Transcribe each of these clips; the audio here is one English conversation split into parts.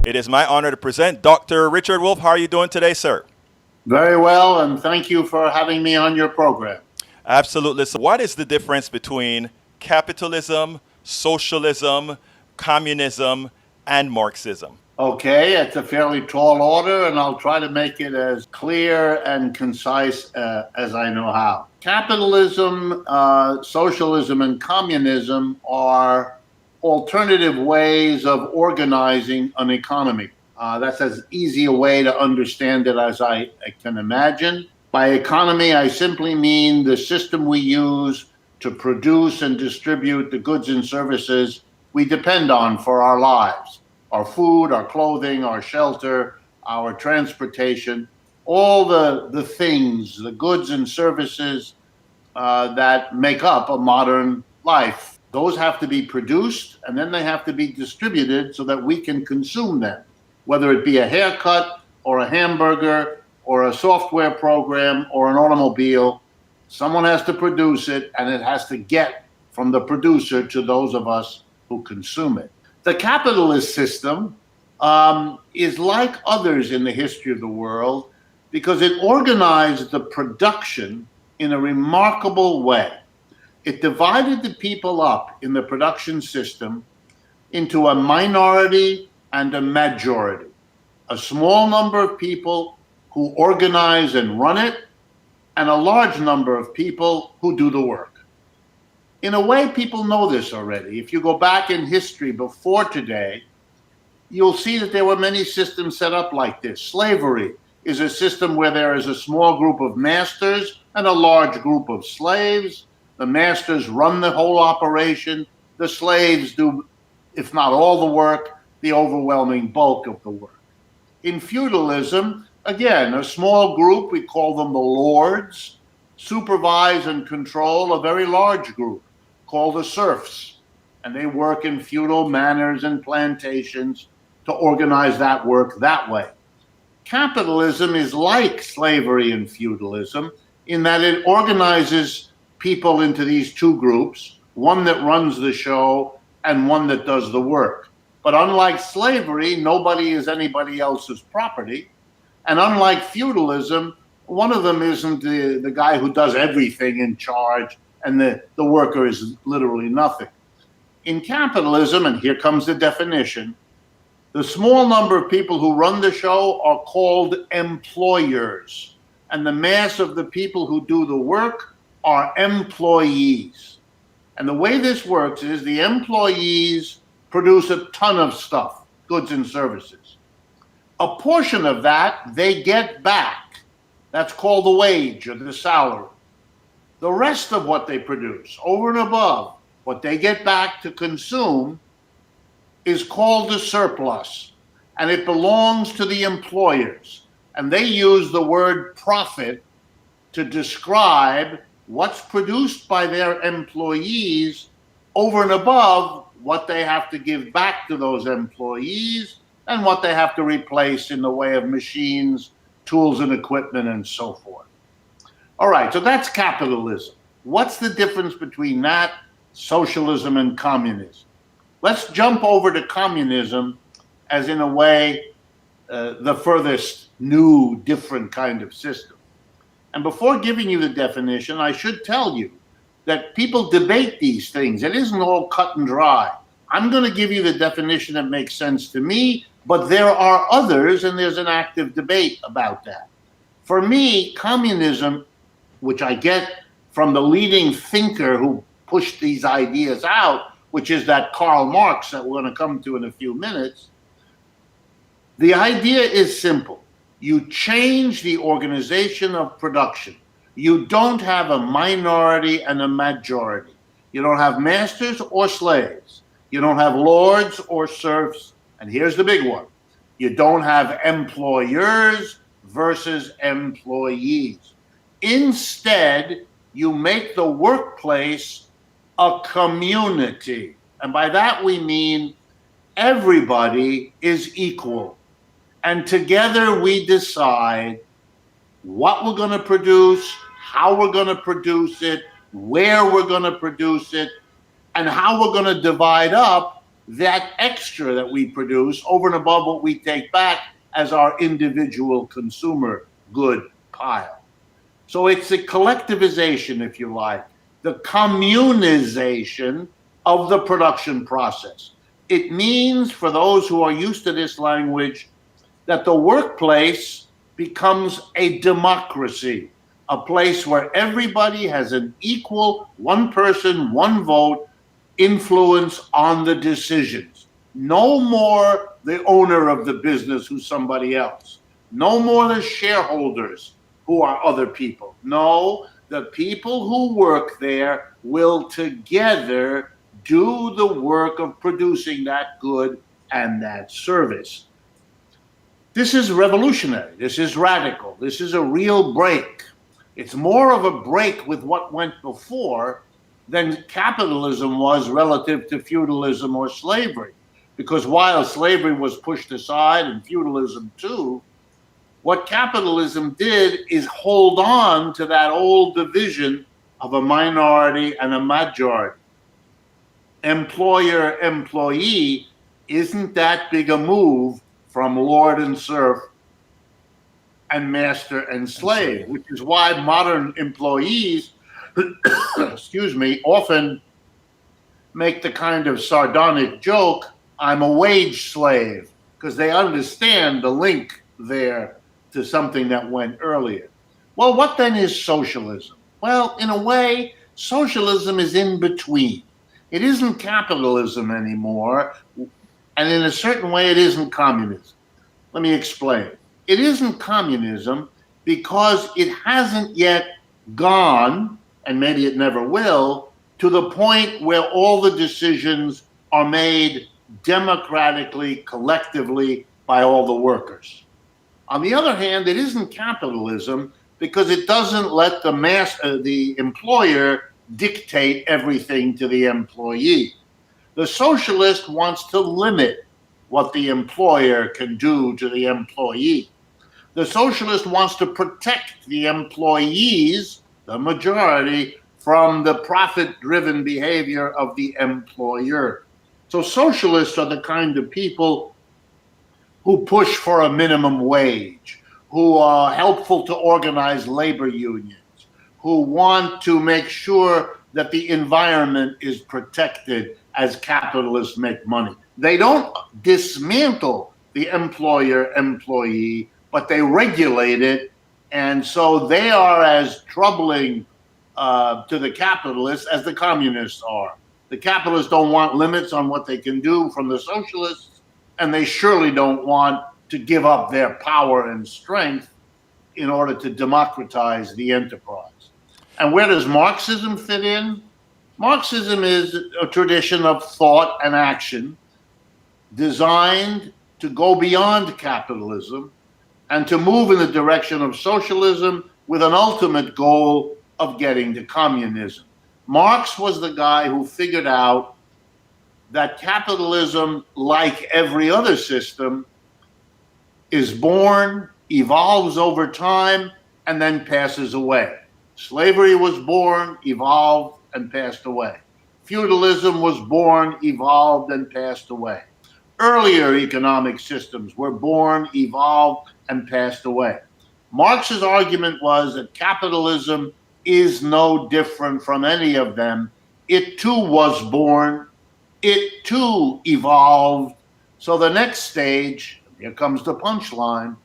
It is my honor to present Dr. Richard Wolff. How are you doing today, sir? Very well, and thank you for having me on your program. Absolutely. So what is the difference between capitalism, socialism, communism, and Marxism? Okay, it's a fairly tall order, and I'll try to make it as clear and concise as I know how. Capitalism, socialism, and communism are alternative ways of organizing an economy. That's as easy a way to understand it as I can imagine. By economy, I simply mean the system we use to produce and distribute the goods and services we depend on for our lives. Our food, our clothing, our shelter, our transportation, all the things, the goods and services that make up a modern life. Those have to be produced, and then they have to be distributed so that we can consume them, whether it be a haircut or a hamburger or a software program or an automobile. Someone has to produce it, and it has to get from the producer to those of us who consume it. The capitalist system is like others in the history of the world because it organized the production in a remarkable way. It divided the people up in the production system into a minority and a majority, a small number of people who organize and run it, and a large number of people who do the work. In a way, people know this already. If you go back in history before today, you'll see that there were many systems set up like this. Slavery is a system where there is a small group of masters and a large group of slaves. The masters run the whole operation. The slaves do, if not all the work, the overwhelming bulk of the work. In feudalism, again, a small group, we call them the lords, supervise and control a very large group called the serfs, and they work in feudal manors and plantations to organize that work that way. Capitalism is like slavery and feudalism in that it organizes people into these two groups, one that runs the show and one that does the work. But unlike slavery, nobody is anybody else's property. And unlike feudalism, one of them isn't the guy who does everything in charge, and the worker is literally nothing. In capitalism, and here comes the definition, the small number of people who run the show are called employers, and the mass of the people who do the work are employees. And the way this works is the employees produce a ton of stuff, goods and services. A portion of that they get back. That's called the wage or the salary. The rest of what they produce, over and above what they get back to consume, is called the surplus, and it belongs to the employers. And they use the word profit to describe what's produced by their employees over and above what they have to give back to those employees and what they have to replace in the way of machines, tools and equipment, and so forth. All right, so that's capitalism. What's the difference between that, socialism, and communism? Let's jump over to communism as, in a way, the furthest new, different kind of system. And before giving you the definition, I should tell you that people debate these things. It isn't all cut and dry. I'm going to give you the definition that makes sense to me, but there are others, and there's an active debate about that. For me, communism, which I get from the leading thinker who pushed these ideas out, which is that Karl Marx that we're going to come to in a few minutes, the idea is simple. You change the organization of production. You don't have a minority and a majority. You don't have masters or slaves. You don't have lords or serfs. And here's the big one. You don't have employers versus employees. Instead, you make the workplace a community. And by that we mean everybody is equal. And together we decide what we're going to produce, how we're going to produce it, where we're going to produce it, and how we're going to divide up that extra that we produce over and above what we take back as our individual consumer good pile. So it's a collectivization, if you like, the communization of the production process. It means, for those who are used to this language, that the workplace becomes a democracy, a place where everybody has an equal, one person, one vote influence on the decisions. No more the owner of the business who's somebody else. No more the shareholders who are other people. No, the people who work there will together do the work of producing that good and that service. This is revolutionary. This is radical. This is a real break. It's more of a break with what went before than capitalism was relative to feudalism or slavery. Because while slavery was pushed aside and feudalism too, what capitalism did is hold on to that old division of a minority and a majority. Employer-employee isn't that big a move from lord and serf and master and slave, which is why modern employees, excuse me, often make the kind of sardonic joke, I'm a wage slave, because they understand the link there to something that went earlier. Well, what then is socialism? Well, in a way, socialism is in between. It isn't capitalism anymore, and in a certain way, it isn't communism. Let me explain. It isn't communism because it hasn't yet gone, and maybe it never will, to the point where all the decisions are made democratically, collectively, by all the workers. On the other hand, it isn't capitalism because it doesn't let the employer dictate everything to the employee. The socialist wants to limit what the employer can do to the employee. The socialist wants to protect the employees, the majority, from the profit-driven behavior of the employer. So socialists are the kind of people who push for a minimum wage, who are helpful to organize labor unions, who want to make sure that the environment is protected as capitalists make money. They don't dismantle the employer-employee, but they regulate it, and so they are as troubling to the capitalists as the communists are. The capitalists don't want limits on what they can do from the socialists, and they surely don't want to give up their power and strength in order to democratize the enterprise. And where does Marxism fit in? Marxism is a tradition of thought and action designed to go beyond capitalism and to move in the direction of socialism with an ultimate goal of getting to communism. Marx was the guy who figured out that capitalism, like every other system, is born, evolves over time, and then passes away. Slavery was born, evolved, and passed away. Feudalism was born, evolved, and passed away. Earlier economic systems were born, evolved, and passed away. Marx's argument was that capitalism is no different from any of them. It too was born, it too evolved. So the next stage, here comes the punchline,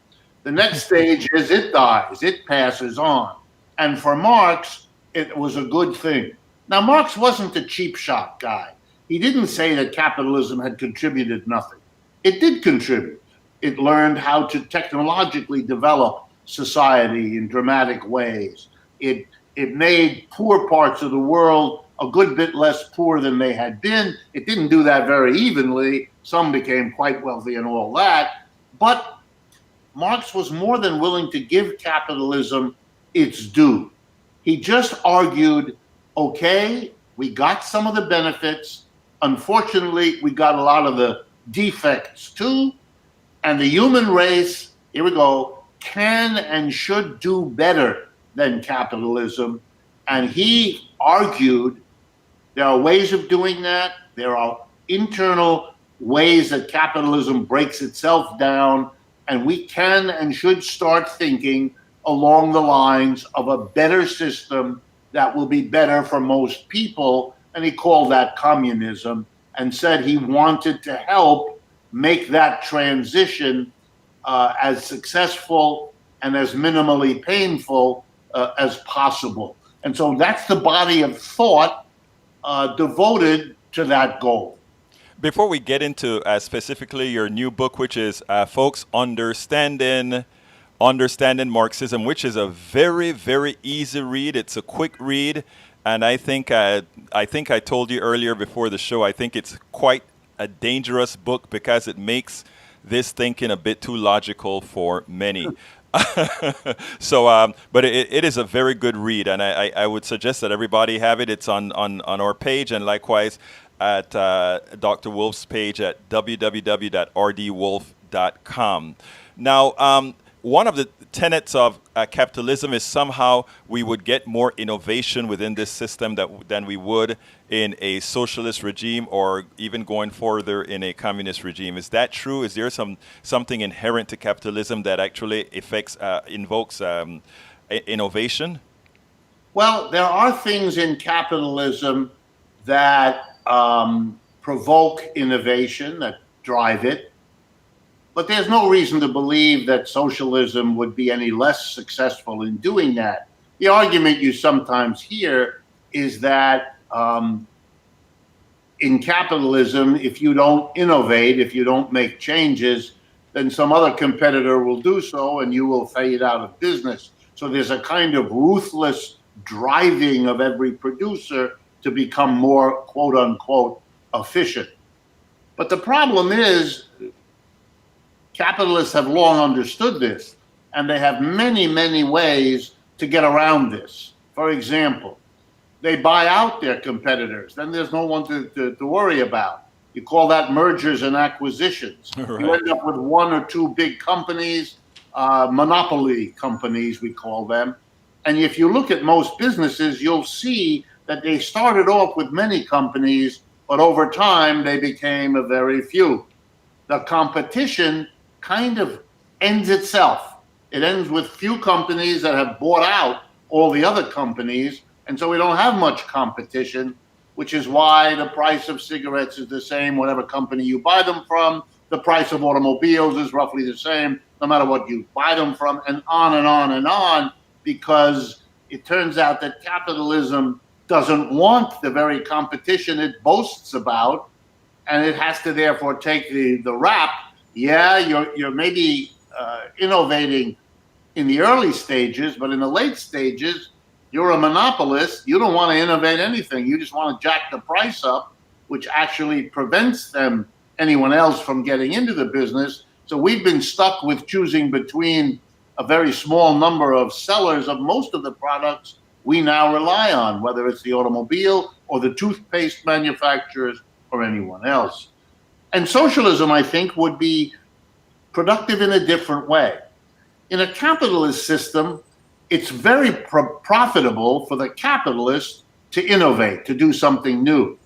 the next stage is it dies, it passes on. And for Marx, it was a good thing. Now, Marx wasn't a cheap shot guy. He didn't say that capitalism had contributed nothing. It did contribute. It learned how to technologically develop society in dramatic ways. It made poor parts of the world a good bit less poor than they had been. It didn't do that very evenly. Some became quite wealthy and all that. But Marx was more than willing to give capitalism its due. He just argued, okay, we got some of the benefits. Unfortunately, we got a lot of the defects too. And the human race, here we go, can and should do better than capitalism. And he argued there are ways of doing that. There are internal ways that capitalism breaks itself down, and we can and should start thinking along the lines of a better system that will be better for most people. And he called that communism and said he wanted to help make that transition as successful and as minimally painful as possible. And so that's the body of thought devoted to that goal. Before we get into specifically your new book, which is folks understanding Marxism, which is a very, very easy read. It's a quick read, and I think I told you earlier before the show, I think it's quite a dangerous book because it makes this thinking a bit too logical for many. So, but it is a very good read, and I would suggest that everybody have it. It's on our page, and likewise at Dr. Wolff's page at www.rdwolff.com. Now, one of the tenets of capitalism is somehow we would get more innovation within this system than we would in a socialist regime, or even going further in a communist regime. Is that true? Is there something inherent to capitalism that actually invokes innovation? Well, there are things in capitalism that provoke innovation, that drive it. But there's no reason to believe that socialism would be any less successful in doing that. The argument you sometimes hear is that in capitalism, if you don't innovate, if you don't make changes, then some other competitor will do so and you will fade out of business. So there's a kind of ruthless driving of every producer to become more, quote unquote, efficient. But the problem is, capitalists have long understood this, and they have many, many ways to get around this. For example, they buy out their competitors. Then there's no one to worry about. You call that mergers and acquisitions. Right. You end up with one or two big companies, monopoly companies, we call them. And if you look at most businesses, you'll see that they started off with many companies, but over time they became a very few. The competition kind of ends itself. It ends with few companies that have bought out all the other companies, and so we don't have much competition, which is why the price of cigarettes is the same whatever company you buy them from. The price of automobiles is roughly the same no matter what you buy them from, and on and on and on, because it turns out that capitalism doesn't want the very competition it boasts about, and it has to therefore take the rap. Yeah, you're maybe innovating in the early stages, but in the late stages, you're a monopolist. You don't want to innovate anything. You just want to jack the price up, which actually prevents anyone else from getting into the business. So we've been stuck with choosing between a very small number of sellers of most of the products we now rely on, whether it's the automobile or the toothpaste manufacturers or anyone else. And socialism, I think, would be productive in a different way. In a capitalist system, it's very profitable for the capitalist to innovate, to do something new.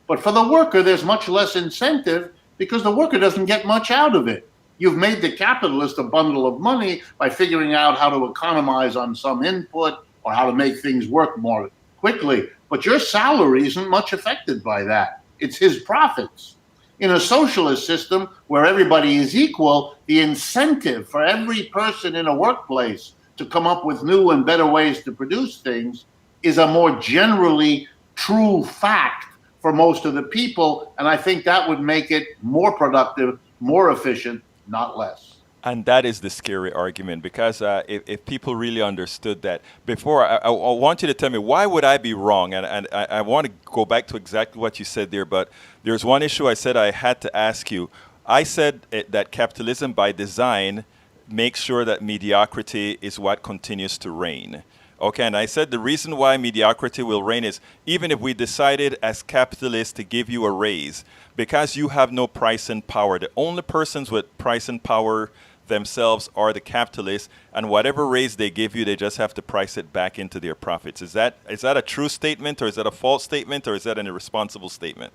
But for the worker, there's much less incentive because the worker doesn't get much out of it. You've made the capitalist a bundle of money by figuring out how to economize on some input or how to make things work more quickly. But your salary isn't much affected by that. It's his profits. In a socialist system where everybody is equal, the incentive for every person in a workplace to come up with new and better ways to produce things is a more generally true fact for most of the people. And I think that would make it more productive, more efficient, not less. And that is the scary argument, because if people really understood that before, I want you to tell me, why would I be wrong? And I want to go back to exactly what you said there, but there's one issue I said I had to ask you. I said that capitalism by design makes sure that mediocrity is what continues to reign. Okay, and I said the reason why mediocrity will reign is even if we decided as capitalists to give you a raise, because you have no pricing power. The only persons with pricing power themselves are the capitalists, and whatever raise they give you, they just have to price it back into their profits. Is that a true statement, or is that a false statement, or is that an irresponsible statement?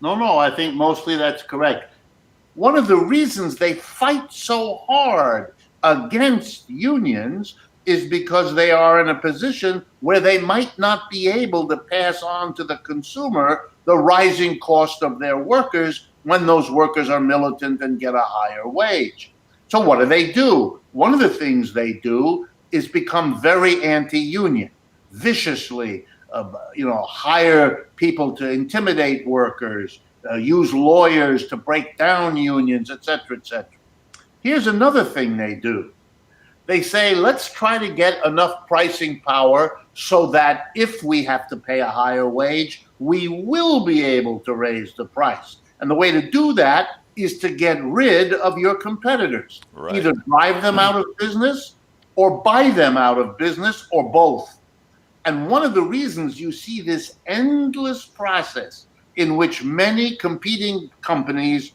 No, I think mostly that's correct. one of the reasons they fight so hard against unions is because they are in a position where they might not be able to pass on to the consumer the rising cost of their workers when those workers are militant and get a higher wage. So what do? One of the things they do is become very anti-union, viciously, hire people to intimidate workers, use lawyers to break down unions, et cetera, et cetera. Here's another thing they do. They say, let's try to get enough pricing power so that if we have to pay a higher wage, we will be able to raise the price. And the way to do that is to get rid of your competitors. Right. Either drive them out of business or buy them out of business or both. And one of the reasons you see this endless process in which many competing companies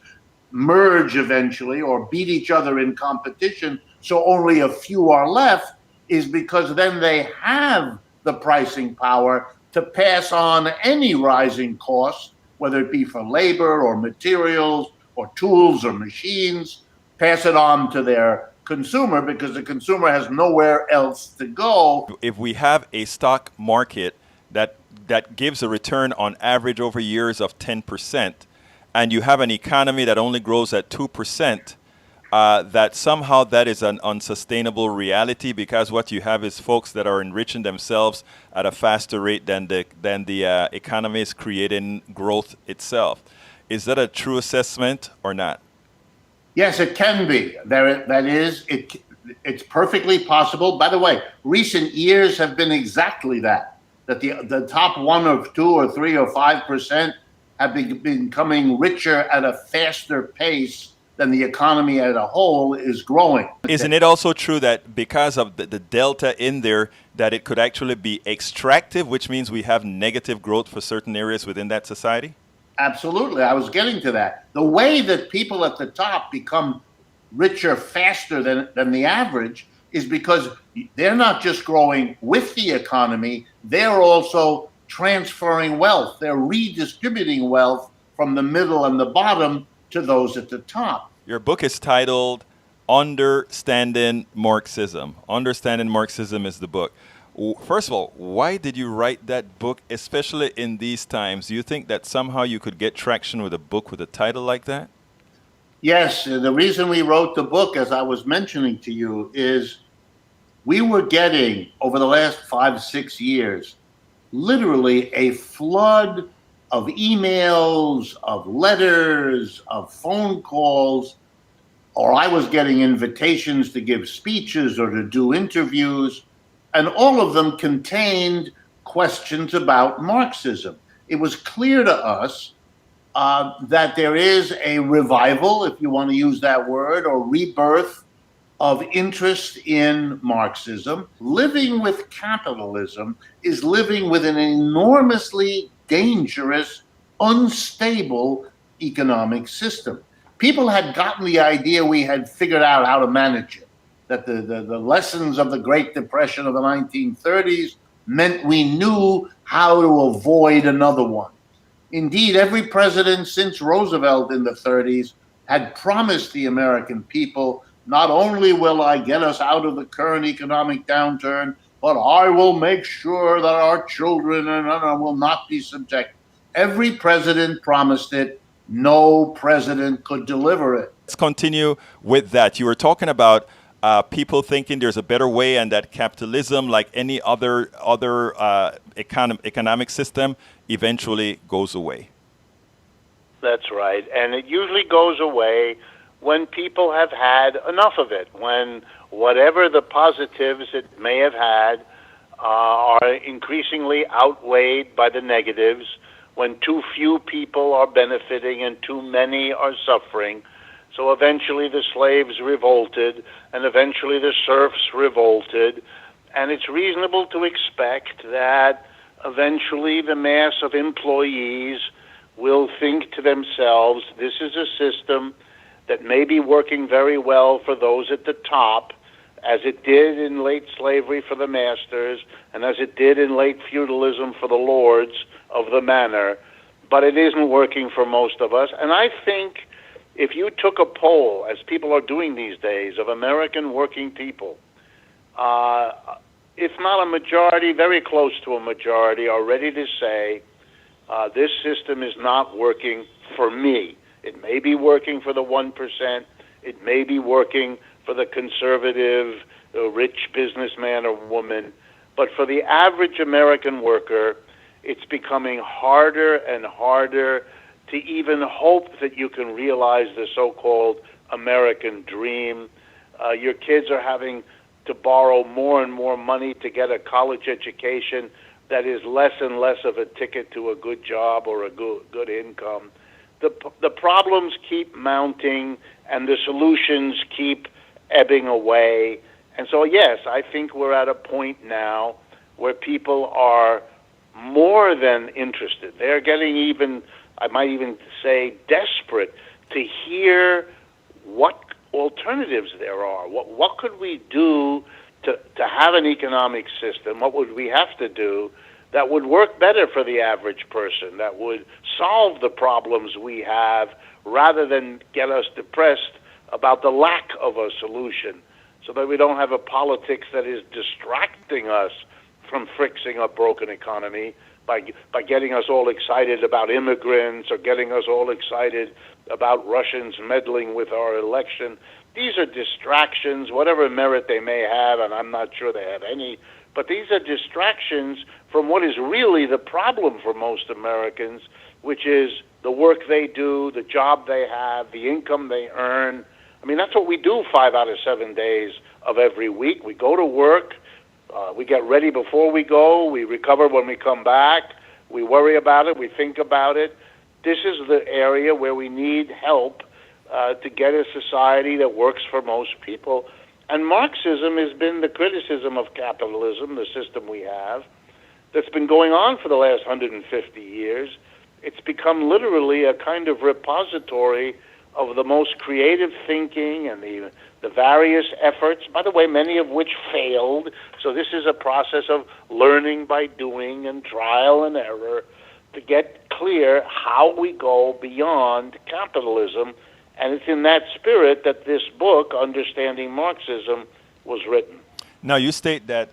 merge eventually or beat each other in competition, so only a few are left, is because then they have the pricing power to pass on any rising costs, whether it be for labor or materials or tools or machines, pass it on to their consumer because the consumer has nowhere else to go. If we have a stock market that gives a return on average over years of 10%, and you have an economy that only grows at 2%, that somehow that is an unsustainable reality because what you have is folks that are enriching themselves at a faster rate than the economy is creating growth itself. Is that a true assessment or not? Yes, it can be. It's perfectly possible. By the way, recent years have been exactly that the top 1 or 2 or 3 or 5% have been becoming richer at a faster pace than the economy as a whole is growing. Isn't it also true that because of the delta in there, that it could actually be extractive, which means we have negative growth for certain areas within that society? Absolutely. I was getting to that. The way that people at the top become richer faster than the average is because they're not just growing with the economy, they're also transferring wealth. They're redistributing wealth from the middle and the bottom to those at the top. Your book is titled Understanding Marxism. Understanding Marxism is the book. First of all, why did you write that book, especially in these times? Do you think that somehow you could get traction with a book with a title like that? Yes. The reason we wrote the book, as I was mentioning to you, is we were getting, over the last 5-6 years, literally a flood of emails, of letters, of phone calls, or I was getting invitations to give speeches or to do interviews, and all of them contained questions about Marxism. It was clear to us that there is a revival, if you want to use that word, or rebirth of interest in Marxism. Living with capitalism is living with an enormously dangerous, unstable economic system. People had gotten the idea we had figured out how to manage it, that the lessons of the Great Depression of the 1930s meant we knew how to avoid another one. Indeed, every president since Roosevelt in the 30s had promised the American people, not only will I get us out of the current economic downturn, but I will make sure that our children will not be subject. Every president promised it. No president could deliver it. Let's continue with that. You were talking about people thinking there's a better way and that capitalism, like any other economic system, eventually goes away. That's right. And it usually goes away when people have had enough of it, when whatever the positives it may have had are increasingly outweighed by the negatives, when too few people are benefiting and too many are suffering. So eventually the slaves revolted, and eventually the serfs revolted, and it's reasonable to expect that eventually the mass of employees will think to themselves, this is a system that may be working very well for those at the top, as it did in late slavery for the masters, and as it did in late feudalism for the lords of the manor, but it isn't working for most of us. And I think if you took a poll, as people are doing these days, of American working people, if not a majority, very close to a majority, are ready to say, this system is not working for me. It may be working for the 1%. It may be working for the conservative, the rich businessman or woman. But for the average American worker, it's becoming harder and harder to even hope that you can realize the so-called American dream. Your kids are having to borrow more and more money to get a college education that is less and less of a ticket to a good job or a good income. The problems keep mounting and the solutions keep ebbing away. And so, yes, I think we're at a point now where people are more than interested. They're getting even, I might even say, desperate to hear what alternatives there are. What could we do to have an economic system? What would we have to do that would work better for the average person, that would solve the problems we have rather than get us depressed about the lack of a solution, so that we don't have a politics that is distracting us from fixing a broken economy by getting us all excited about immigrants or getting us all excited about Russians meddling with our election. These are distractions, whatever merit they may have, and I'm not sure they have any, but these are distractions from what is really the problem for most Americans, which is the work they do, the job they have, the income they earn. I mean, that's what we do 5 out of 7 days of every week. We go to work, we get ready before we go, we recover when we come back, we worry about it, we think about it. This is the area where we need help to get a society that works for most people. And Marxism has been the criticism of capitalism, the system we have, that's been going on for the last 150 years. It's become literally a kind of repository of the most creative thinking and the various efforts, by the way, many of which failed. So this is a process of learning by doing and trial and error to get clear how we go beyond capitalism. And it's in that spirit that this book, Understanding Marxism, was written. Now, you state that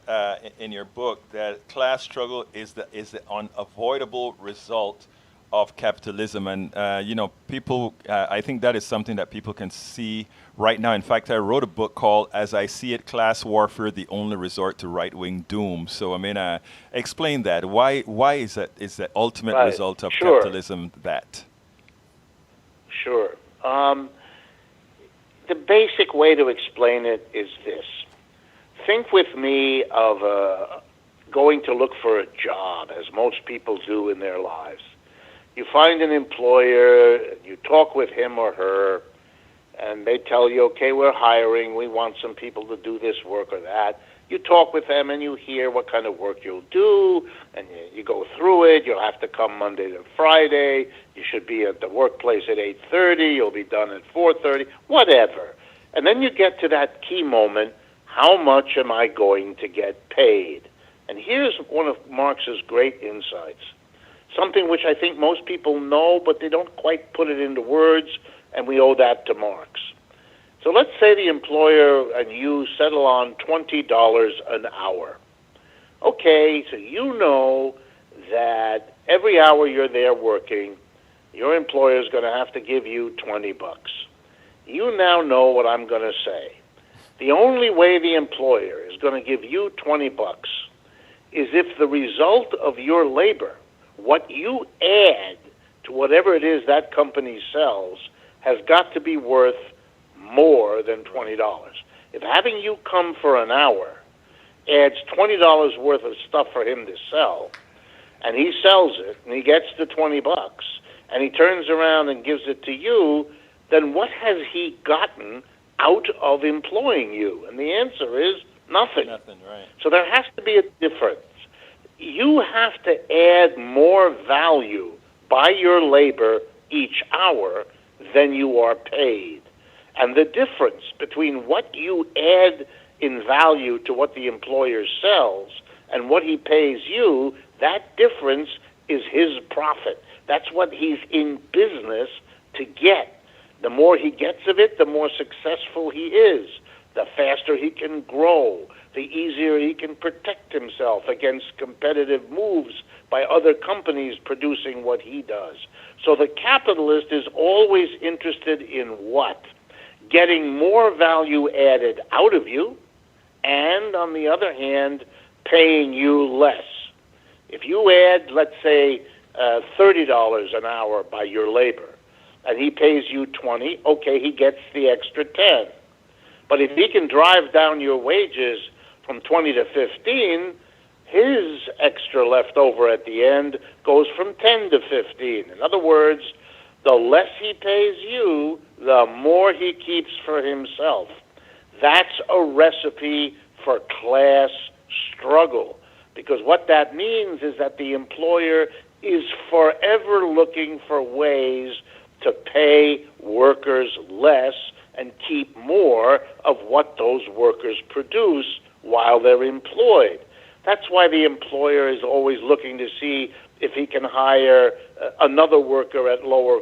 in your book that class struggle is the unavoidable result of capitalism. And, people, I think that is something that people can see right now. In fact, I wrote a book called As I See It, Class Warfare, the Only Resort to Right-Wing Doom. So, explain that. Why is the ultimate result of capitalism that? Sure. The basic way to explain it is this. Think with me of going to look for a job, as most people do in their lives. You find an employer, you talk with him or her, and they tell you, okay, we're hiring, we want some people to do this work or that. You talk with them and you hear what kind of work you'll do, and you go through it. You'll have to come Monday to Friday. You should be at the workplace at 8:30. You'll be done at 4:30, whatever. And then you get to that key moment, how much am I going to get paid? And here's one of Marx's great insights, something which I think most people know, but they don't quite put it into words, and we owe that to Marx. So let's say the employer and you settle on $20 an hour. Okay, so you know that every hour you're there working, your employer is going to have to give you $20. You now know what I'm going to say. The only way the employer is going to give you $20 is if the result of your labor, what you add to whatever it is that company sells, has got to be worth more than $20. If having you come for an hour adds $20 worth of stuff for him to sell, and he sells it, and he gets the $20, and he turns around and gives it to you, then what has he gotten out of employing you? And the answer is nothing. Nothing, right. So there has to be a difference. You have to add more value by your labor each hour than you are paid. And the difference between what you add in value to what the employer sells and what he pays you, that difference is his profit. That's what he's in business to get. The more he gets of it, the more successful he is. The faster he can grow, the easier he can protect himself against competitive moves by other companies producing what he does. So the capitalist is always interested in what? Getting more value added out of you, and on the other hand, paying you less. If you add, let's say, $30 an hour by your labor, and he pays you $20, okay, he gets the extra $10. But if he can drive down your wages from $20 to $15, his extra left over at the end goes from $10 to $15. In other words, the less he pays you, the more he keeps for himself. That's a recipe for class struggle, because what that means is that the employer is forever looking for ways to pay workers less and keep more of what those workers produce while they're employed. That's why the employer is always looking to see if he can hire another worker at lower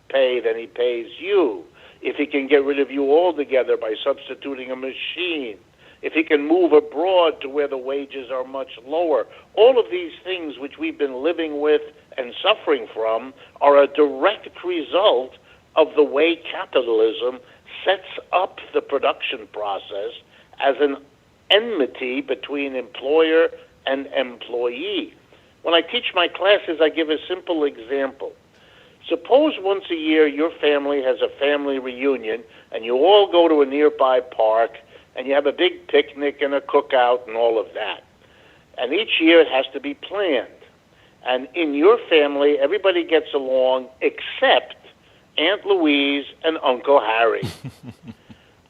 pay than he pays you, if he can get rid of you altogether by substituting a machine, if he can move abroad to where the wages are much lower. All of these things which we've been living with and suffering from are a direct result of the way capitalism sets up the production process as an enmity between employer and employee. When I teach my classes, I give a simple example. Suppose once a year your family has a family reunion and you all go to a nearby park and you have a big picnic and a cookout and all of that. And each year it has to be planned. And in your family, everybody gets along except Aunt Louise and Uncle Harry.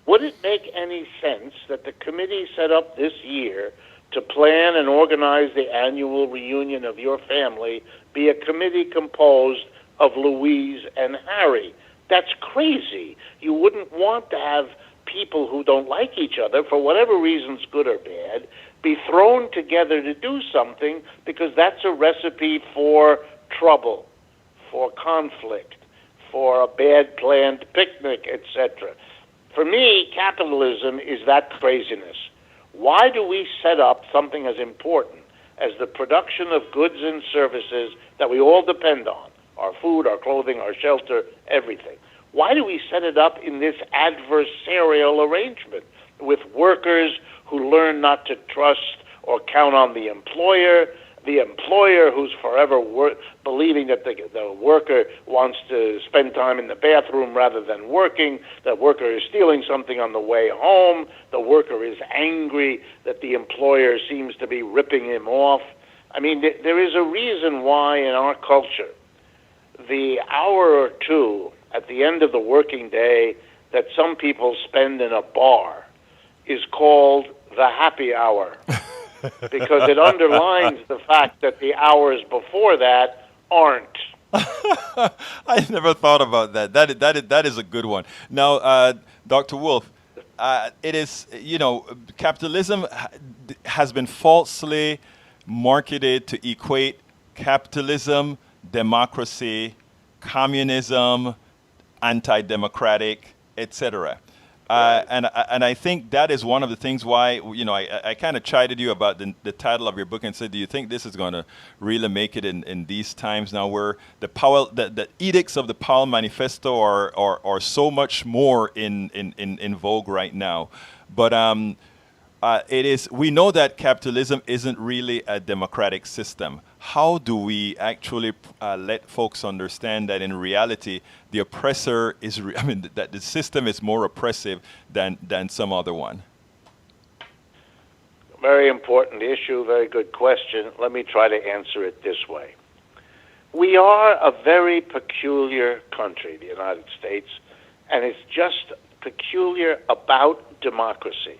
Would it make any sense that the committee set up this year to plan and organize the annual reunion of your family be a committee composed of Louise and Harry? That's crazy. You wouldn't want to have people who don't like each other, for whatever reasons, good or bad, be thrown together to do something, because that's a recipe for trouble, for conflict, for a bad planned picnic, etc. For me, capitalism is that craziness. Why do we set up something as important as the production of goods and services that we all depend on, our food, our clothing, our shelter, everything? Why do we set it up in this adversarial arrangement with workers who learn not to trust or count on the employer who's forever believing that the worker wants to spend time in the bathroom rather than working, the worker is stealing something on the way home, the worker is angry that the employer seems to be ripping him off? I mean, there is a reason why in our culture the hour or two at the end of the working day that some people spend in a bar is called the happy hour, because it underlines the fact that the hours before that aren't. I never thought about that. That is a good one. Now, Dr. Wolff, it is, capitalism has been falsely marketed to equate capitalism, democracy, communism, anti-democratic, etc. And I think that is one of the things why, I kind of chided you about the title of your book and said, do you think this is going to really make it in these times now, where the edicts of the Powell Manifesto are so much more in vogue right now? But we know that capitalism isn't really a democratic system. How do we actually let folks understand that in reality the oppressor is, that the system is more oppressive than some other one? Very important issue, very good question. Let me try to answer it this way. We are a very peculiar country, the United States, and it's just peculiar about democracy.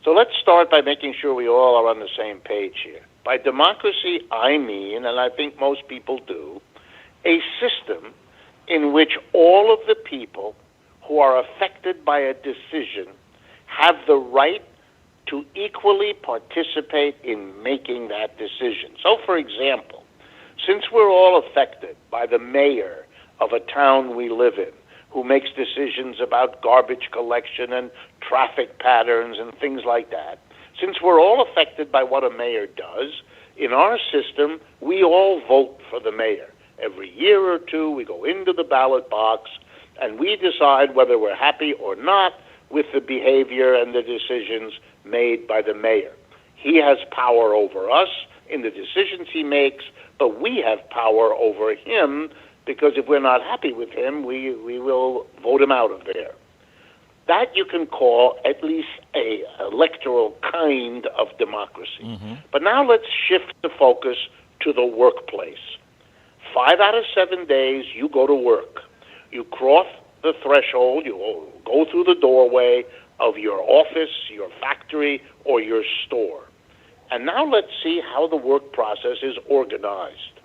So let's start by making sure we all are on the same page here. By democracy, I mean, and I think most people do, a system in which all of the people who are affected by a decision have the right to equally participate in making that decision. So, for example, since we're all affected by the mayor of a town we live in, who makes decisions about garbage collection and traffic patterns and things like that, since we're all affected by what a mayor does, in our system, we all vote for the mayor. Every year or two, we go into the ballot box, and we decide whether we're happy or not with the behavior and the decisions made by the mayor. He has power over us in the decisions he makes, but we have power over him, because if we're not happy with him, we will vote him out of there. That you can call at least a electoral kind of democracy. Mm-hmm. But now let's shift the focus to the workplace. 5 out of 7 days, you go to work. You cross the threshold, you go through the doorway of your office, your factory, or your store. And now let's see how the work process is organized.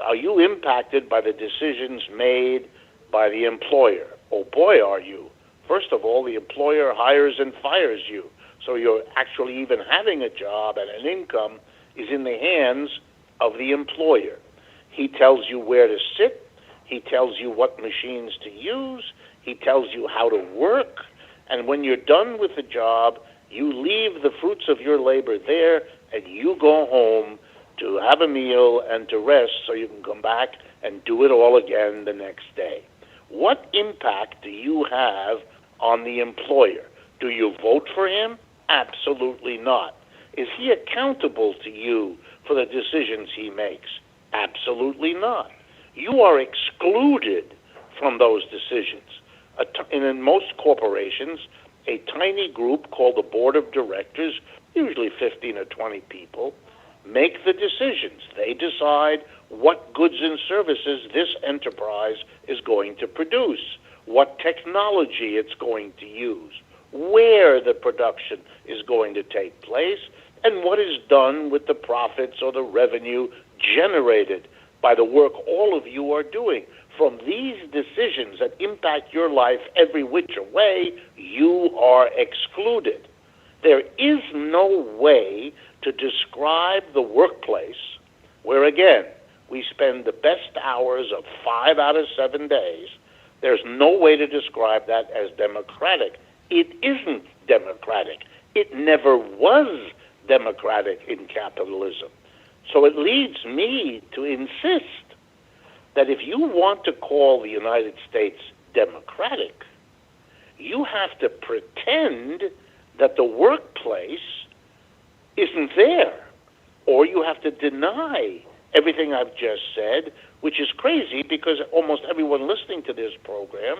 Are you impacted by the decisions made by the employer? Oh boy, are you. First of all, the employer hires and fires you. So you're actually even having a job and an income is in the hands of the employer. He tells you where to sit. He tells you what machines to use. He tells you how to work. And when you're done with the job, you leave the fruits of your labor there and you go home to have a meal and to rest so you can come back and do it all again the next day. What impact do you have on the employer? Do you vote for him? Absolutely not. Is he accountable to you for the decisions he makes? Absolutely not. You are excluded from those decisions. In most corporations, a tiny group called the board of directors, usually 15 or 20 people, make the decisions. They decide what goods and services this enterprise is going to produce, what technology it's going to use, where the production is going to take place, and what is done with the profits or the revenue generated by the work all of you are doing. From these decisions that impact your life every which way, you are excluded. There is no way to describe the workplace where, again, we spend the best hours of 5 out of 7 days. There's no way to describe that as democratic. It isn't democratic. It never was democratic in capitalism. So it leads me to insist that if you want to call the United States democratic, you have to pretend that the workplace isn't there, or you have to deny everything I've just said, which is crazy because almost everyone listening to this program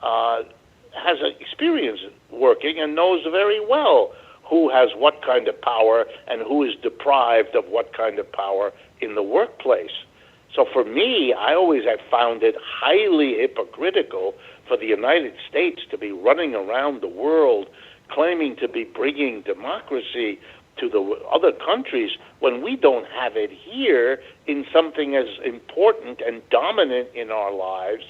has an experience working and knows very well who has what kind of power and who is deprived of what kind of power in the workplace. So for me, I always have found it highly hypocritical for the United States to be running around the world claiming to be bringing democracy to the other countries when we don't have it here in something as important and dominant in our lives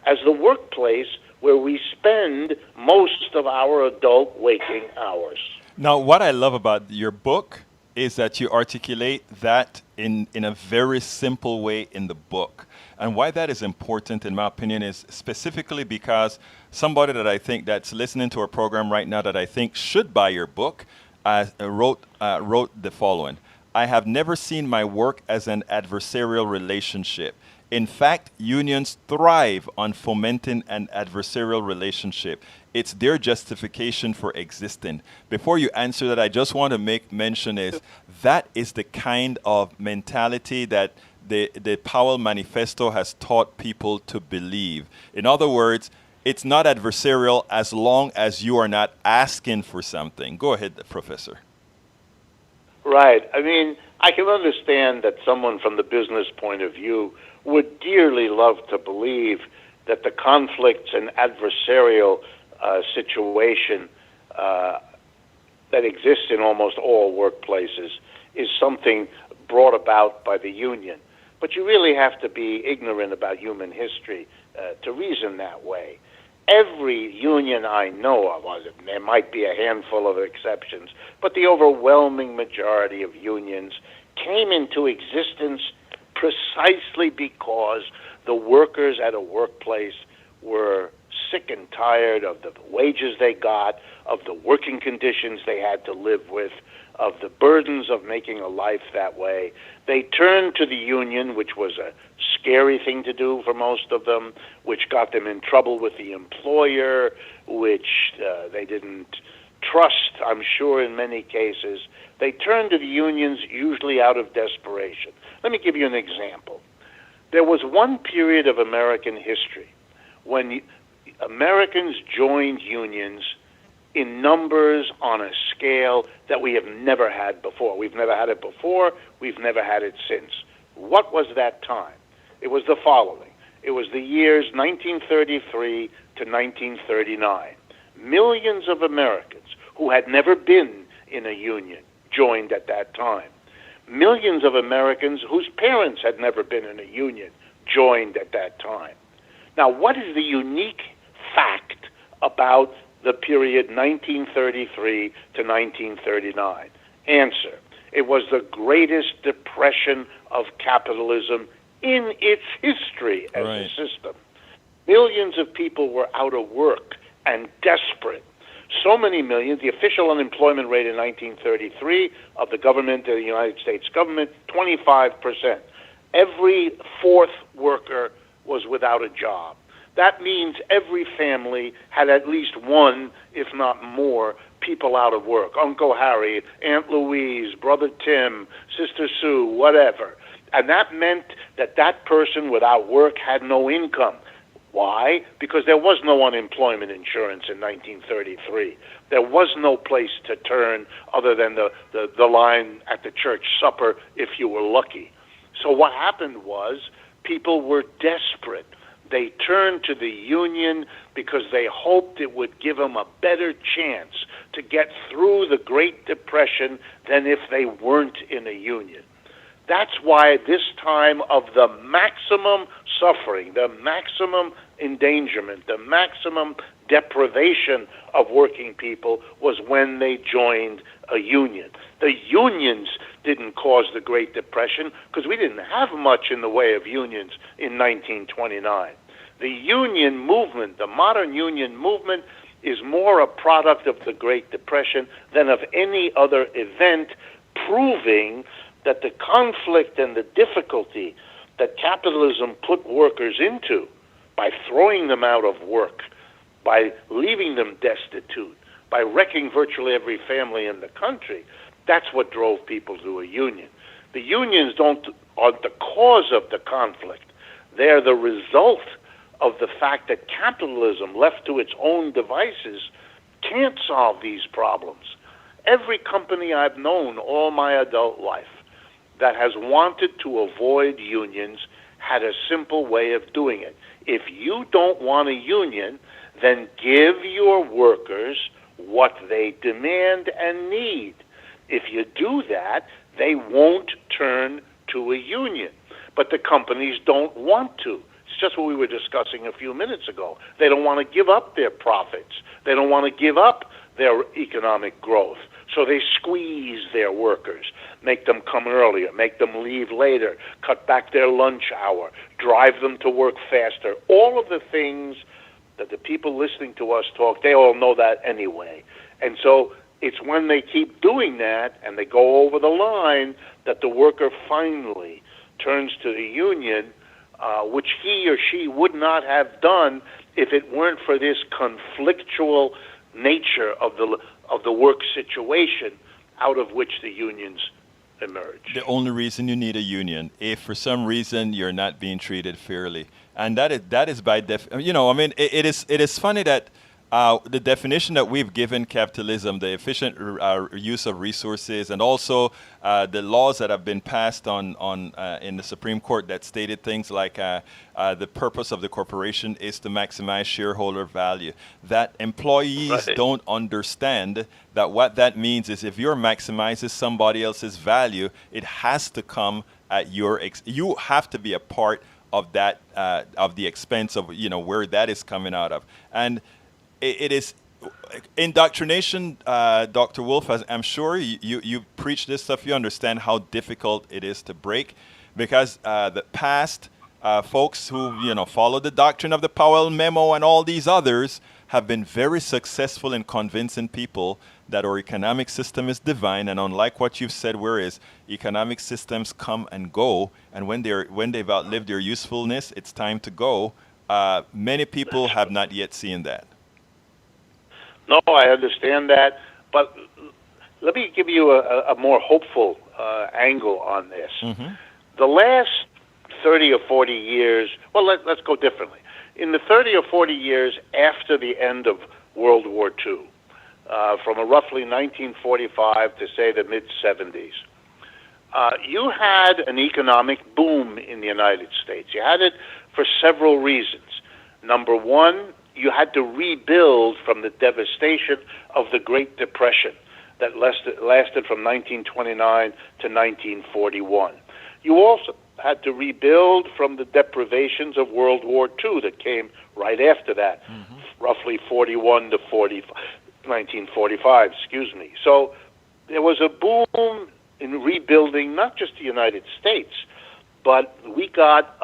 as the workplace where we spend most of our adult waking hours. Now, what I love about your book is that you articulate that in a very simple way in the book. And why that is important, in my opinion, is specifically because somebody that I think that's listening to our program right now that I think should buy your book wrote the following. I have never seen my work as an adversarial relationship. In fact, unions thrive on fomenting an adversarial relationship. It's their justification for existing. Before you answer that, I just want to make mention is that is the kind of mentality that the Powell Manifesto has taught people to believe. In other words, it's not adversarial as long as you are not asking for something. Go ahead, Professor. Right. I mean, I can understand that someone from the business point of view would dearly love to believe that the conflicts and adversarial situation that exists in almost all workplaces is something brought about by the union. But you really have to be ignorant about human history to reason that way. Every union I know of, there might be a handful of exceptions, but the overwhelming majority of unions came into existence precisely because the workers at a workplace were sick and tired of the wages they got, of the working conditions they had to live with, of the burdens of making a life that way. They turned to the union, which was a scary thing to do for most of them, which got them in trouble with the employer, which they didn't trust, I'm sure, in many cases. They turned to the unions usually out of desperation. Let me give you an example. There was one period of American history when Americans joined unions in numbers on a scale that we have never had before. We've never had it before. We've never had it since. What was that time? It was the following. It was the years 1933 to 1939. Millions of Americans who had never been in a union joined at that time. Millions of Americans whose parents had never been in a union joined at that time. Now, what is the unique fact about the period 1933 to 1939? Answer: it was the greatest depression of capitalism in its history as a system. Millions of people were out of work and desperate. So many millions. The official unemployment rate in 1933 of the government, the United States government, 25%. Every fourth worker was without a job. That means every family had at least one, if not more, people out of work. Uncle Harry, Aunt Louise, Brother Tim, Sister Sue, whatever. And that meant that that person without work had no income. Why? Because there was no unemployment insurance in 1933. There was no place to turn other than the line at the church supper if you were lucky. So what happened was people were desperate. They turned to the union because they hoped it would give them a better chance to get through the Great Depression than if they weren't in a union. That's why this time of the maximum suffering, the maximum endangerment, the maximum deprivation of working people was when they joined a union. The unions didn't cause the Great Depression because we didn't have much in the way of unions in 1929. The union movement, the modern union movement, is more a product of the Great Depression than of any other event, proving that the conflict and the difficulty that capitalism put workers into by throwing them out of work, by leaving them destitute, by wrecking virtually every family in the country, that's what drove people to a union. The unions aren't the cause of the conflict. They're the result of the fact that capitalism, left to its own devices, can't solve these problems. Every company I've known all my adult life that has wanted to avoid unions had a simple way of doing it. If you don't want a union, then give your workers what they demand and need. If you do that, they won't turn to a union. But the companies don't want to. It's just what we were discussing a few minutes ago. They don't want to give up their profits. They don't want to give up their economic growth. So they squeeze their workers, make them come earlier, make them leave later, cut back their lunch hour, drive them to work faster. All of the things that the people listening to us talk, they all know that anyway. And so it's when they keep doing that and they go over the line that the worker finally turns to the union, which he or she would not have done if it weren't for this conflictual nature of the work situation out of which the unions emerge. The only reason you need a union, if for some reason you're not being treated fairly, and that is by it is funny that the definition that we've given capitalism, the efficient use of resources, and also the laws that have been passed on in the Supreme Court that stated things like the purpose of the corporation is to maximize shareholder value. That employees don't understand that what that means is if you're maximizing somebody else's value, it has to come at your you have to be a part of that of the expense of where that is coming out of. And it is indoctrination, Dr. Wolff, as I'm sure you preach this stuff, you understand how difficult it is to break, because the past folks who, follow the doctrine of the Powell Memo and all these others have been very successful in convincing people that our economic system is divine, and unlike what you've said, whereas economic systems come and go, and when they've outlived their usefulness, it's time to go. Many people have not yet seen that. No, I understand that, but let me give you a more hopeful angle on this. Mm-hmm. The last 30 or 40 years, well, let's go differently. In the 30 or 40 years after the end of World War II, from roughly 1945 to, say, the mid-70s, you had an economic boom in the United States. You had it for several reasons. Number one, you had to rebuild from the devastation of the Great Depression that lasted from 1929 to 1941. You also had to rebuild from the deprivations of World War II that came right after that, roughly 41 to 1945, excuse me. So there was a boom in rebuilding not just the United States, but we got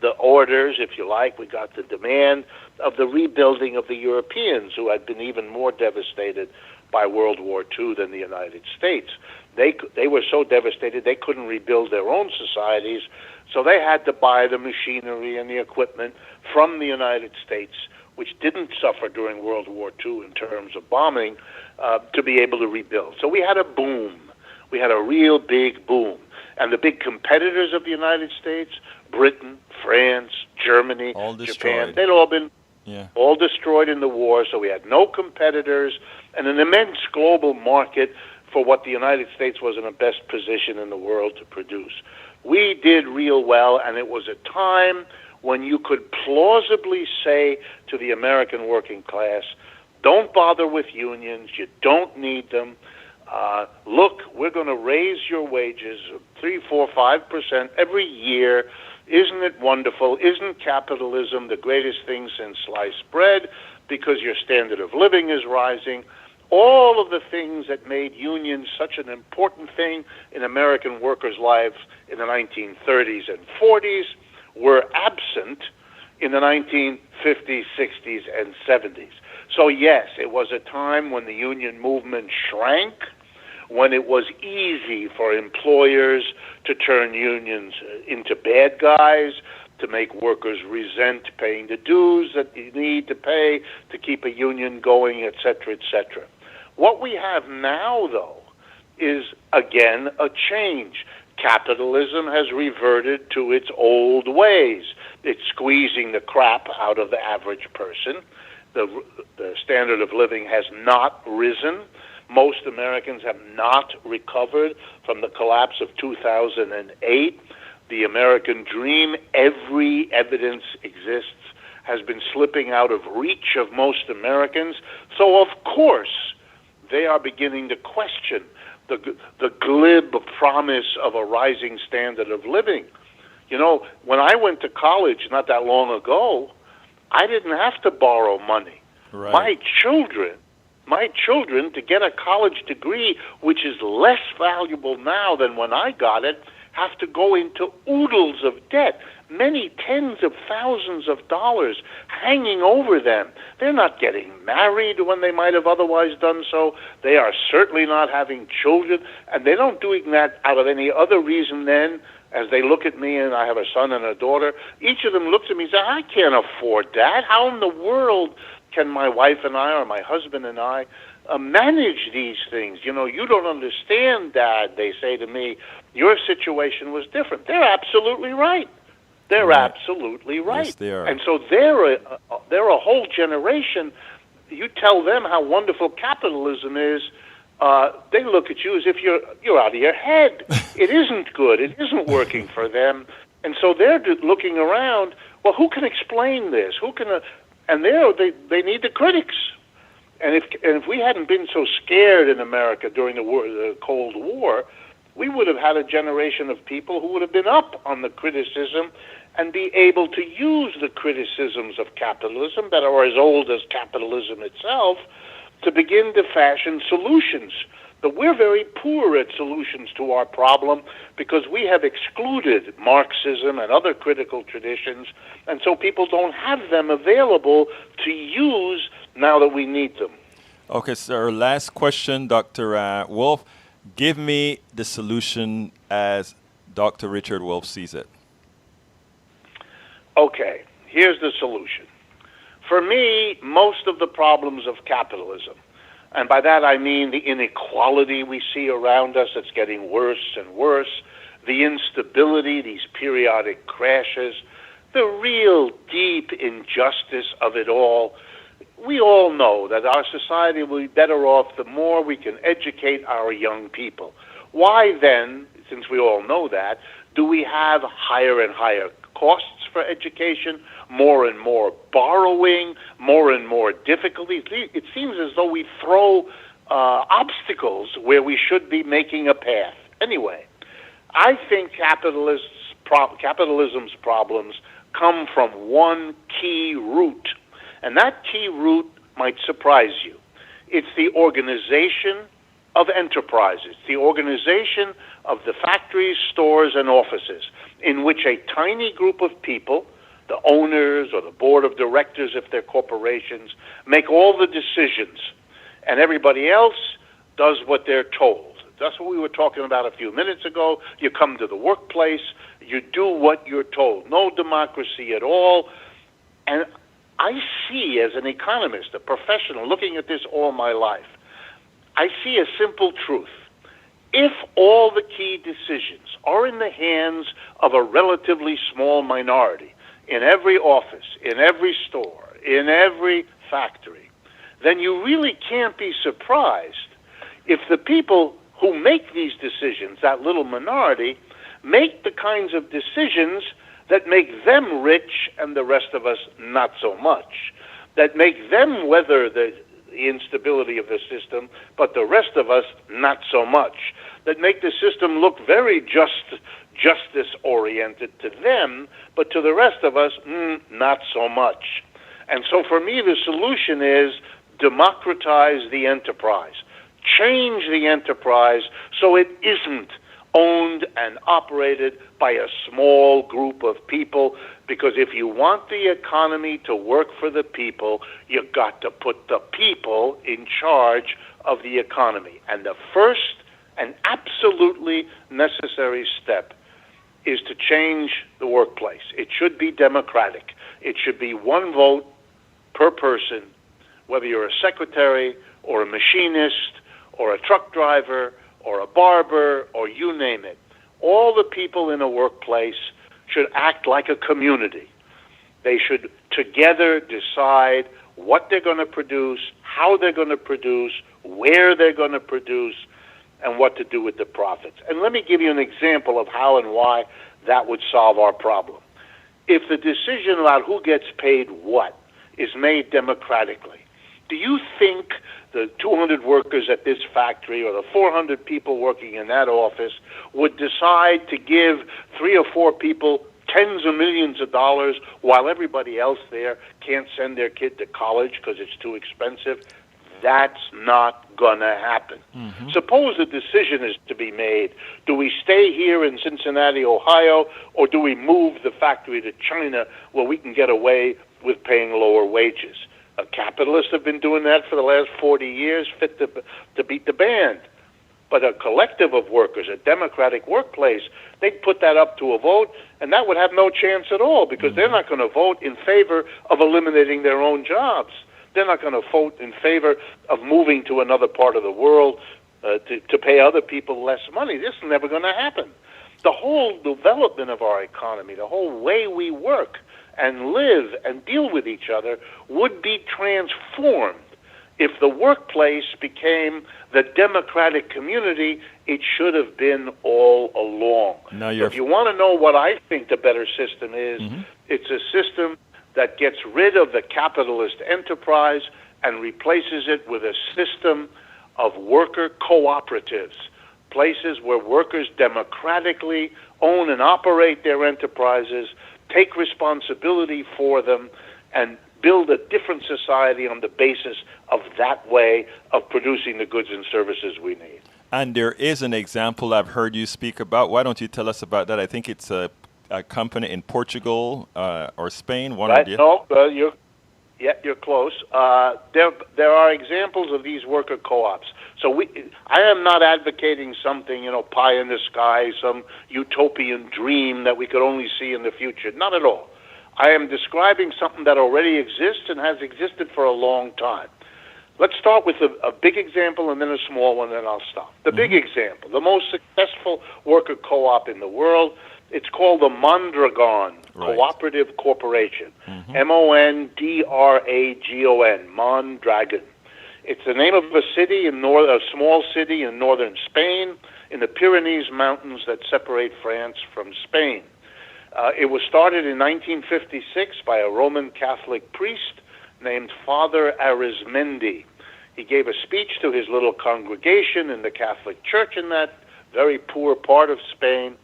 the orders, if you like, we got the demand of the rebuilding of the Europeans, who had been even more devastated by World War II than the United States. They were so devastated they couldn't rebuild their own societies, so they had to buy the machinery and the equipment from the United States, which didn't suffer during World War II in terms of bombing, to be able to rebuild. So we had a boom. We had a real big boom. And the big competitors of the United States, Britain, France, Germany, Japan, they'd all been all destroyed in the war, so we had no competitors and an immense global market for what the United States was in the best position in the world to produce. We did real well, and it was a time when you could plausibly say to the American working class, don't bother with unions, you don't need them. Look, we're going to raise your wages 3, 4, 5% every year. Isn't it wonderful? Isn't capitalism the greatest thing since sliced bread? Because your standard of living is rising. All of the things that made unions such an important thing in American workers' lives in the 1930s and 40s were absent in the 1950s, 60s, and 70s. So yes, it was a time when the union movement shrank, when it was easy for employers to turn unions into bad guys, to make workers resent paying the dues that you need to pay to keep a union going, et cetera, et cetera. What we have now, though, is, again, a change. Capitalism has reverted to its old ways. It's squeezing the crap out of the average person. The standard of living has not risen. Most Americans have not recovered from the collapse of 2008. The American dream, every evidence exists, has been slipping out of reach of most Americans. So, of course, they are beginning to question the glib promise of a rising standard of living. You know, when I went to college not that long ago, I didn't have to borrow money. Right. My children, to get a college degree, which is less valuable now than when I got it, have to go into oodles of debt, many tens of thousands of dollars hanging over them. They're not getting married when they might have otherwise done so. They are certainly not having children, and they don't doing that out of any other reason then. As they look at me, and I have a son and a daughter, each of them looks at me and says, I can't afford that. How in the world can my wife and I, or my husband and I, manage these things? You know, you don't understand, Dad, they say to me. Your situation was different. They're absolutely right. They're absolutely right. Yes, they are. And so they're a whole generation. You tell them how wonderful capitalism is, they look at you as if you're out of your head. It isn't good. It isn't working for them. And so they're looking around. Well, who can explain this? Who can? And they need the critics. And if we hadn't been so scared in America during the Cold War, we would have had a generation of people who would have been up on the criticism and be able to use the criticisms of capitalism that are as old as capitalism itself to begin to fashion solutions But we're very poor at solutions to our problem because we have excluded Marxism and other critical traditions, and so people don't have them available to use now that we need them. Okay, sir. Last question, Dr. Wolff. Give me the solution as Dr. Richard Wolff sees it. Okay, here's the solution. For me, most of the problems of capitalism, and by that I mean the inequality we see around us that's getting worse and worse, the instability, these periodic crashes, the real deep injustice of it all. We all know that our society will be better off the more we can educate our young people. Why then, since we all know that, do we have higher and higher costs for education, more and more borrowing, more and more difficulties? It seems as though we throw obstacles where we should be making a path. Anyway, I think capitalism's problems come from one key root, and that key root might surprise you. It's the organization of enterprises, the organization of the factories, stores, and offices, in which a tiny group of people, the owners or the board of directors if they're corporations, make all the decisions, and everybody else does what they're told. That's what we were talking about a few minutes ago. You come to the workplace, you do what you're told. No democracy at all. And I see, as an economist, a professional, looking at this all my life, I see a simple truth. If all the key decisions are in the hands of a relatively small minority, in every office, in every store, in every factory, then you really can't be surprised if the people who make these decisions, that little minority, make the kinds of decisions that make them rich and the rest of us not so much, that make them weather the instability of the system, but the rest of us not so much, that make the system look very justice-oriented to them, but to the rest of us, not so much. And so for me, the solution is democratize the enterprise. Change the enterprise so it isn't owned and operated by a small group of people, because if you want the economy to work for the people, you've got to put the people in charge of the economy. And the first and absolutely necessary step is to change the workplace. It should be democratic. It should be one vote per person, whether you're a secretary or a machinist or a truck driver or a barber or you name it. All the people in a workplace should act like a community. They should together decide what they're going to produce, how they're going to produce, where they're going to produce, and what to do with the profits. And let me give you an example of how and why that would solve our problem. If the decision about who gets paid what is made democratically, do you think the 200 workers at this factory or the 400 people working in that office would decide to give 3 or 4 people tens of millions of dollars while everybody else there can't send their kid to college because it's too expensive? That's not going to happen. Mm-hmm. Suppose a decision is to be made. Do we stay here in Cincinnati, Ohio, or do we move the factory to China where we can get away with paying lower wages? Capitalists have been doing that for the last 40 years, fit to beat the band. But a collective of workers, a democratic workplace, they'd put that up to a vote, and that would have no chance at all because they're not going to vote in favor of eliminating their own jobs. They're not going to vote in favor of moving to another part of the world to pay other people less money. This is never going to happen. The whole development of our economy, the whole way we work and live and deal with each other would be transformed if the workplace became the democratic community it should have been all along. So if you want to know what I think the better system is, it's a system that gets rid of the capitalist enterprise and replaces it with a system of worker cooperatives, places where workers democratically own and operate their enterprises, take responsibility for them, and build a different society on the basis of that way of producing the goods and services we need. And there is an example I've heard you speak about. Why don't you tell us about that? I think it's a company in Portugal or Spain. One right? idea. No, you're close. There are examples of these worker co-ops. So I am not advocating something, pie in the sky, some utopian dream that we could only see in the future. Not at all. I am describing something that already exists and has existed for a long time. Let's start with a big example and then a small one, and then I'll stop. The big example, the most successful worker co-op in the world, it's called the Mondragon Cooperative Corporation, Mondragon, Mondragon. It's the name of a city a small city in northern Spain, in the Pyrenees Mountains that separate France from Spain. It was started in 1956 by a Roman Catholic priest named Father Arizmendi. He gave a speech to his little congregation in the Catholic Church in that very poor part of Spain,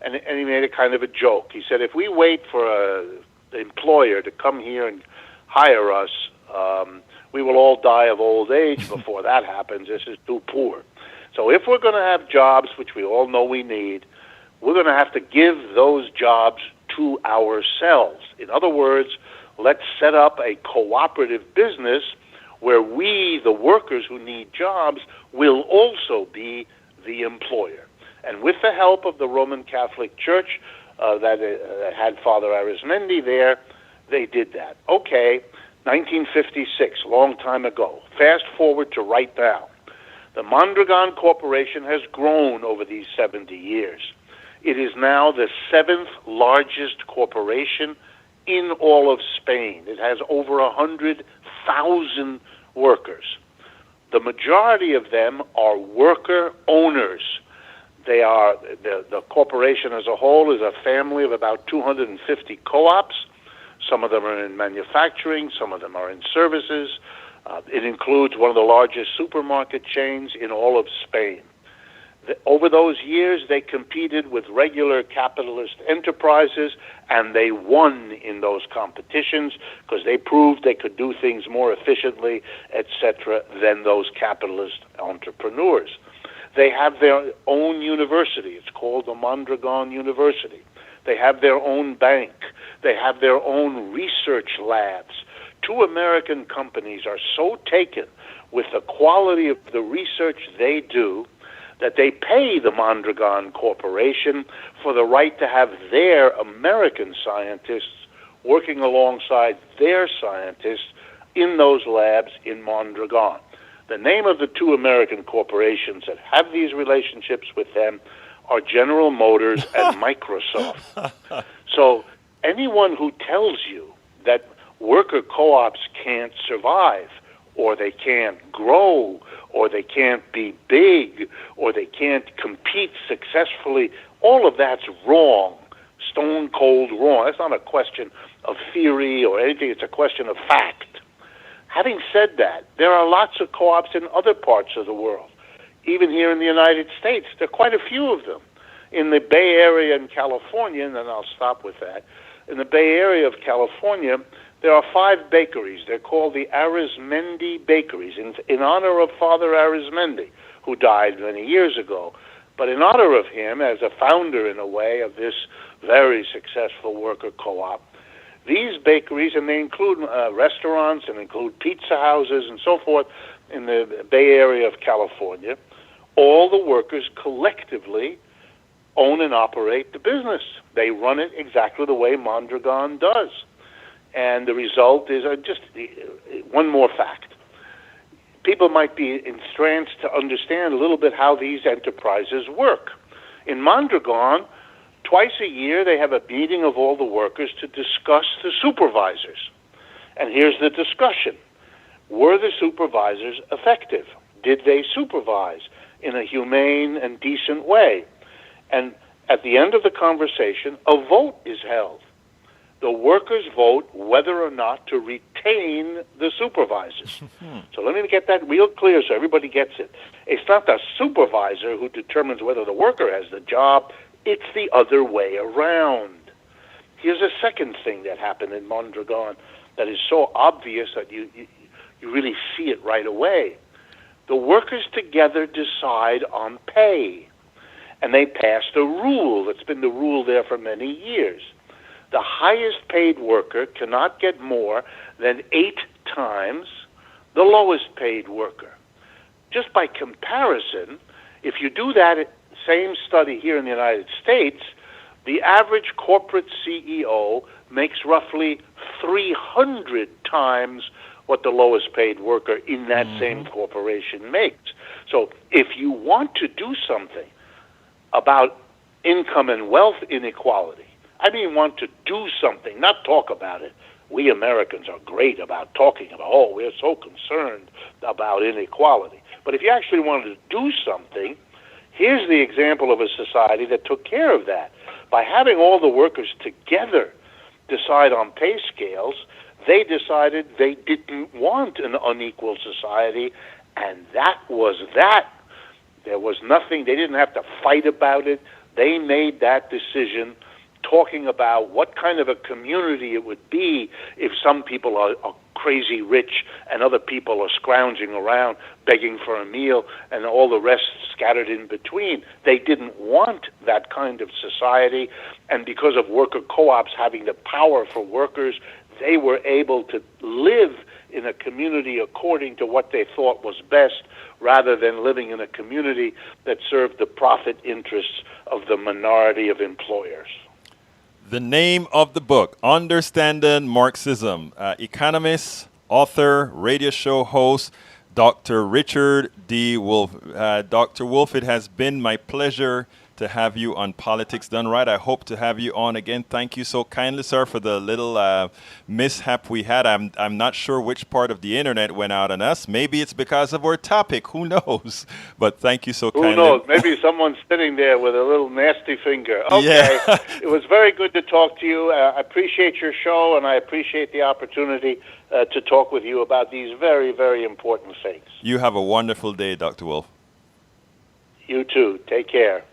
and he made a kind of a joke. He said, if we wait for an employer to come here and hire us, we will all die of old age before that happens. This is too poor. So if we're going to have jobs, which we all know we need, we're going to have to give those jobs to ourselves. In other words, let's set up a cooperative business where we, the workers who need jobs, will also be the employer. And with the help of the Roman Catholic Church that had Father Arizmendi there, they did that. Okay, 1956, long time ago. Fast forward to right now. The Mondragon Corporation has grown over these 70 years. It is now the 7th largest corporation in all of Spain. It has over 100,000 workers. The majority of them are worker owners. They are the corporation as a whole is a family of about 250 co-ops. Some of them are in manufacturing, some of them are in services. It includes one of the largest supermarket chains in all of Spain. Over those years, they competed with regular capitalist enterprises, and they won in those competitions because they proved they could do things more efficiently, etc., than those capitalist entrepreneurs. They have their own university. It's called the Mondragon University. They have their own bank. They have their own research labs. 2 American companies are so taken with the quality of the research they do that they pay the Mondragon Corporation for the right to have their American scientists working alongside their scientists in those labs in Mondragon. The name of the 2 American corporations that have these relationships with them are General Motors and Microsoft. So anyone who tells you that worker co-ops can't survive, or they can't grow, or they can't be big, or they can't compete successfully, all of that's wrong, stone cold wrong. That's not a question of theory or anything, it's a question of fact. Having said that, there are lots of co-ops in other parts of the world. Even here in the United States, there are quite a few of them. In the Bay Area in California, and then I'll stop with that, in the Bay Area of California, there are 5 bakeries. They're called the Arizmendi Bakeries, in honor of Father Arizmendi, who died many years ago. But in honor of him, as a founder, in a way, of this very successful worker co-op, these bakeries, and they include restaurants and include pizza houses and so forth in the Bay Area of California, all the workers collectively own and operate the business. They run it exactly the way Mondragon does. And the result is just one more fact. People might be entranced to understand a little bit how these enterprises work. In Mondragon, twice a year they have a meeting of all the workers to discuss the supervisors. And here's the discussion. Were the supervisors effective? Did they supervise in a humane and decent way? And at the end of the conversation, a vote is held. The workers vote whether or not to retain the supervisors. So let me get that real clear so everybody gets it. It's not the supervisor who determines whether the worker has the job. It's the other way around. Here's a second thing that happened in Mondragon. that is so obvious that you really see it right away. The workers together decide on pay, and they passed a rule that's been the rule there for many years. The highest paid worker cannot get more than 8 times the lowest paid worker. Just by comparison, if you do that same study here in the United States, the average corporate CEO makes roughly 300 times what the lowest paid worker in that same corporation makes. So if you want to do something about income and wealth inequality, I mean want to do something, not talk about it. We Americans are great about talking about, oh, we're so concerned about inequality. But if you actually wanted to do something, here's the example of a society that took care of that. By having all the workers together decide on pay scales, they decided they didn't want an unequal society, and that was that. There was nothing, they didn't have to fight about it. They made that decision, talking about what kind of a community it would be if some people are crazy rich and other people are scrounging around begging for a meal and all the rest scattered in between. They didn't want that kind of society, and because of worker co-ops having the power for workers, they were able to live in a community according to what they thought was best, rather than living in a community that served the profit interests of the minority of employers. The name of the book, Understanding Marxism. Economist, author, radio show host, Dr. Richard D. Wolff. Dr. Wolff, it has been my pleasure to have you on Politics Done Right. I hope to have you on again. Thank you so kindly, sir, for the little mishap we had. I'm not sure which part of the internet went out on us. Maybe it's because of our topic. Who knows? But thank you so kindly. Who knows? Maybe someone's sitting there with a little nasty finger. Okay. Yeah. It was very good to talk to you. I appreciate your show, and I appreciate the opportunity to talk with you about these very, very important things. You have a wonderful day, Dr. Wolff. You too. Take care.